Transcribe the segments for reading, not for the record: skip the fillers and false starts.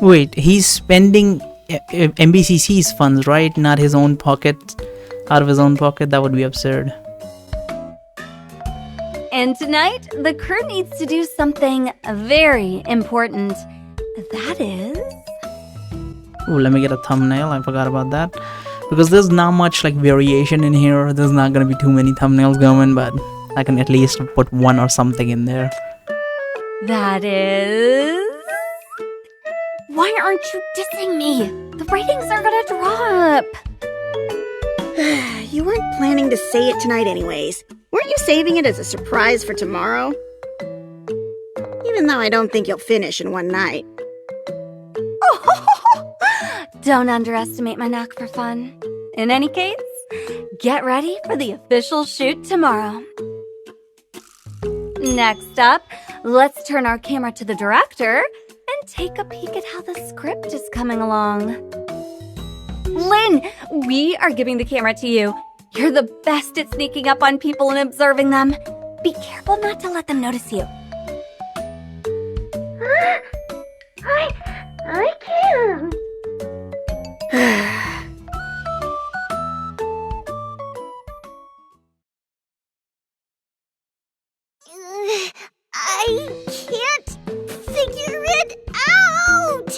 Wait, he's spending MBCC's funds, right? Not his own pocket, out of his own pocket. That would be absurd. And tonight, the crew needs to do something very important. That is... Oh, let me get a thumbnail. I forgot about that. Because there's not much like variation in here. There's not gonna be too many thumbnails going, but I can at least put one or something in there. That is... Why aren't you dissing me? The ratings are gonna drop. You weren't planning to say it tonight anyways. Weren't you saving it as a surprise for tomorrow? Even though I don't think you'll finish in one night. Don't underestimate my knack for fun. In any case, get ready for the official shoot tomorrow. Next up, let's turn our camera to the director and take a peek at how the script is coming along. Lynn, we are giving the camera to you. You're the best at sneaking up on people and observing them. Be careful not to let them notice you. I can't. I can't figure it out.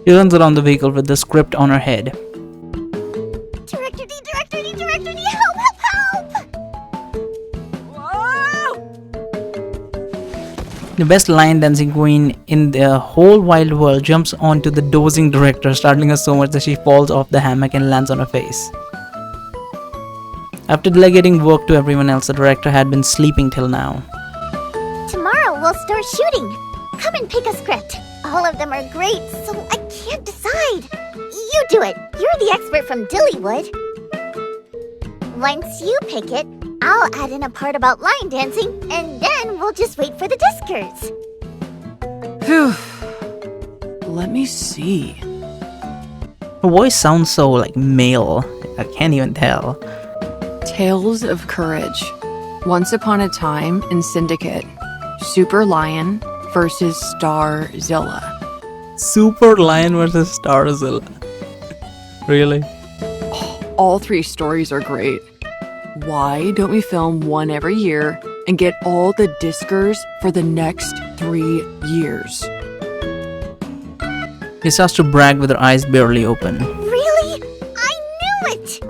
She runs around the vehicle with the script on her head. Director D, help! Whoa! The best line dancing queen in the whole wide world jumps onto the dozing director, startling her so much that she falls off the hammock and lands on her face. After delegating work to everyone else, the director had been sleeping till now. Tomorrow we'll start shooting. Come and pick a script. All of them are great, so I can't decide. You do it. You're the expert from Dillywood. Once you pick it, I'll add in a part about line dancing, and then we'll just wait for the Discars. Phew. Let me see. Her voice sounds so like male. I can't even tell. Tales of Courage. Once Upon a Time in Syndicate. Super Lion versus Starzilla. Super Lion versus Starzilla. Really? All three stories are great. Why don't we film one every year and get all the Discars for the next 3 years? She starts to brag with her eyes barely open. Really? I knew it!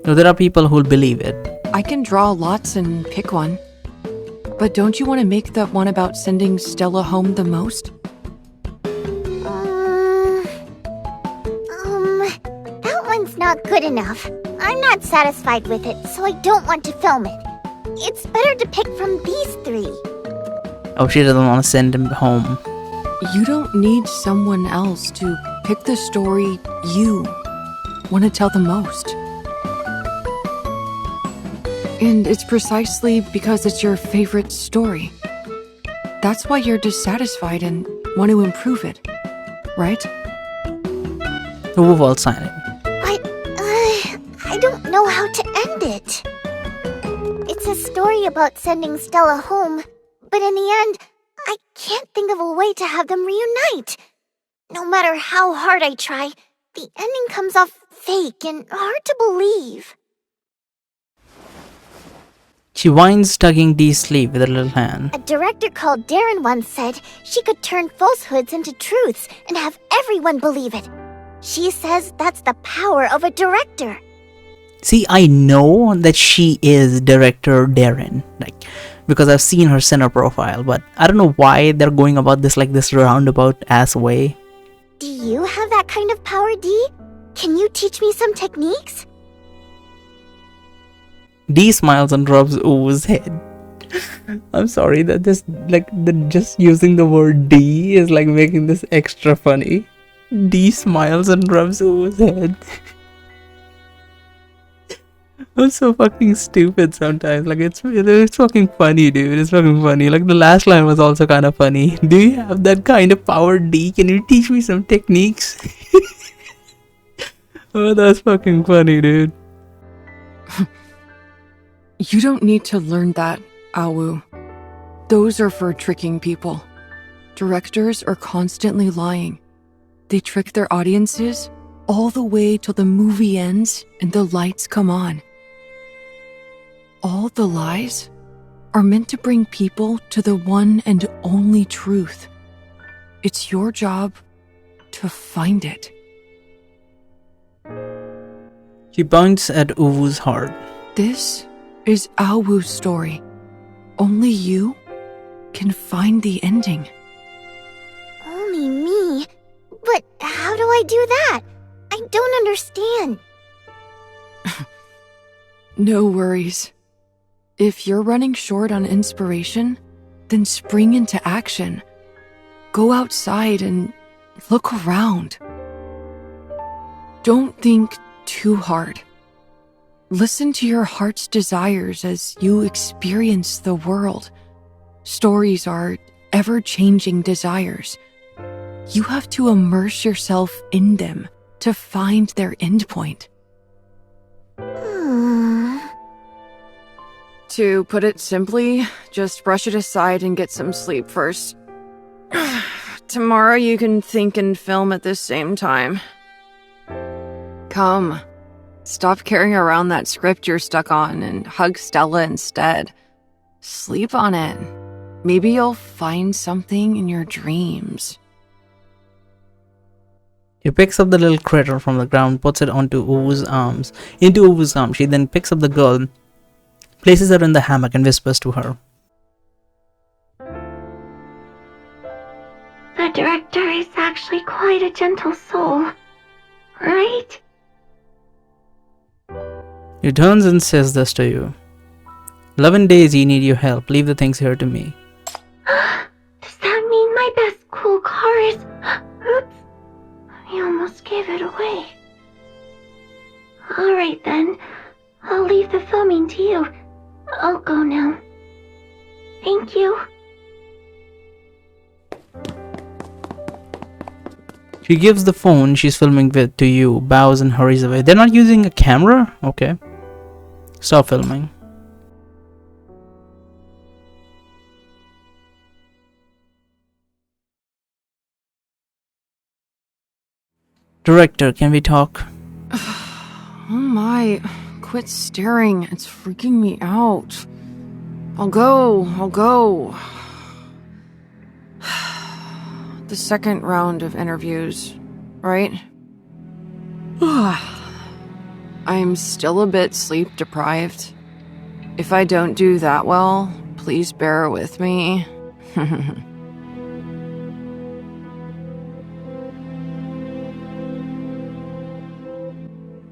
Now, there are people who'll believe it. I can draw lots and pick one. But don't you want to make that one about sending Stella home the most? That one's not good enough. I'm not satisfied with it, so I don't want to film it. It's better to pick from these three. Oh, she doesn't want to send him home. You don't need someone else to pick the story you want to tell the most. And it's precisely because it's your favorite story. That's why you're dissatisfied and want to improve it, right? We've all signed it. But, I don't know how to end it. It's a story about sending Stella home, but in the end, I can't think of a way to have them reunite. No matter how hard I try, the ending comes off fake and hard to believe. She whines, tugging Dee's sleeve with her little hand. A director called Darren once said she could turn falsehoods into truths and have everyone believe it. She says that's the power of a director. See, I know that she is director Darren, because I've seen her center profile, but I don't know why they're going about this like this roundabout ass way. Do you have that kind of power, Dee? Can you teach me some techniques? Dee smiles and rubs Oo's head. I'm sorry that just using the word Dee is like making this extra funny. Dee smiles and rubs Oo's head. I'm so fucking stupid sometimes. It's fucking funny, dude. It's fucking funny. Like the last line was also kind of funny. Do you have that kind of power, Dee? Can you teach me some techniques? Oh, that's fucking funny, dude. You don't need to learn that, Awu. Those are for tricking people. Directors are constantly lying. They trick their audiences all the way till the movie ends and the lights come on. All the lies are meant to bring people to the one and only truth. It's your job to find it. She points at Uwu's heart. This is Aowu's story. Only you can find the ending. Only me? But how do I do that? I don't understand. No worries. If you're running short on inspiration, then spring into action. Go outside and look around. Don't think too hard. Listen to your heart's desires as you experience the world. Stories are ever-changing desires. You have to immerse yourself in them to find their endpoint. To put it simply, just brush it aside and get some sleep first. Tomorrow you can think and film at the same time. Come, stop carrying around that script you're stuck on and hug Stella instead. Sleep on it. Maybe you'll find something in your dreams. She picks up the little critter from the ground, puts it onto Uwu's arms. Into Uwu's arms, she then picks up the girl, places her in the hammock and whispers to her. The director is actually quite a gentle soul, right? He turns and says this to you. Love and Daisy need your help. Leave the things here to me. Does that mean my best cool car is... Oops. I almost gave it away. Alright then. I'll leave the filming to you. I'll go now. Thank you. She gives the phone she's filming with to you, bows and hurries away. They're not using a camera? Okay. Stop filming. Director, can we talk? Oh my, quit staring. It's freaking me out. I'll go. The second round of interviews, right? I'm still a bit sleep deprived. If I don't do that well, please bear with me.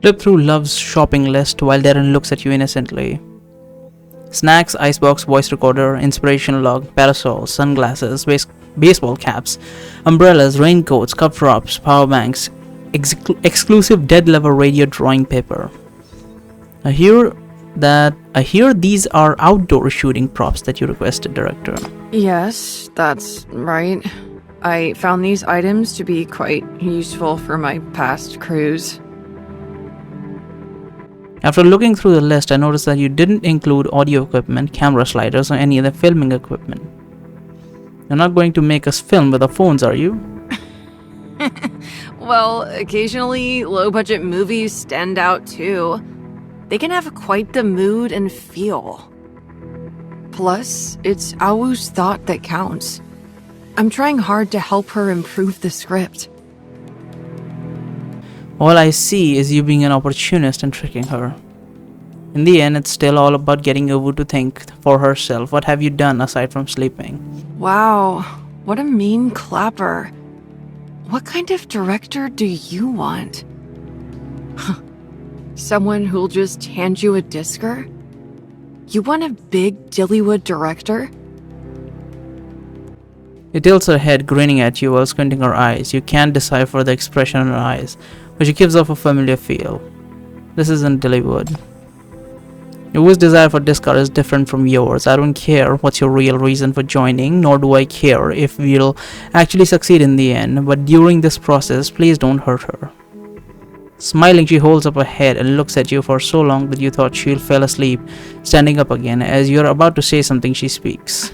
Flip through Love's shopping list while Darren looks at you innocently. Snacks, icebox, voice recorder, inspiration log, parasol, sunglasses, baseball caps, umbrellas, raincoats, cup drops, power banks, exclusive dead level radio drawing paper. I hear these are outdoor shooting props that you requested, Director. Yes, that's right. I found these items to be quite useful for my past cruise. After looking through the list, I noticed that you didn't include audio equipment, camera sliders, or any other filming equipment. You're not going to make us film with our phones, are you? Well, occasionally low-budget movies stand out too. They can have quite the mood and feel. Plus, it's Aowu's thought that counts. I'm trying hard to help her improve the script. All I see is you being an opportunist and tricking her. In the end, it's still all about getting Uwu to think for herself. What have you done aside from sleeping? Wow, what a mean clapper. What kind of director do you want? Someone who'll just hand you a Discar? You want a big Dillywood director? She tilts her head, grinning at you while squinting her eyes. You can't decipher the expression in her eyes, but she gives off a familiar feel. This isn't Dillywood. Uwu's desire for Discard is different from yours. I don't care what's your real reason for joining, nor do I care if we'll actually succeed in the end, but during this process, please don't hurt her. Smiling, she holds up her head and looks at you for so long that you thought she'll fall asleep. Standing up again, as you're about to say something, she speaks.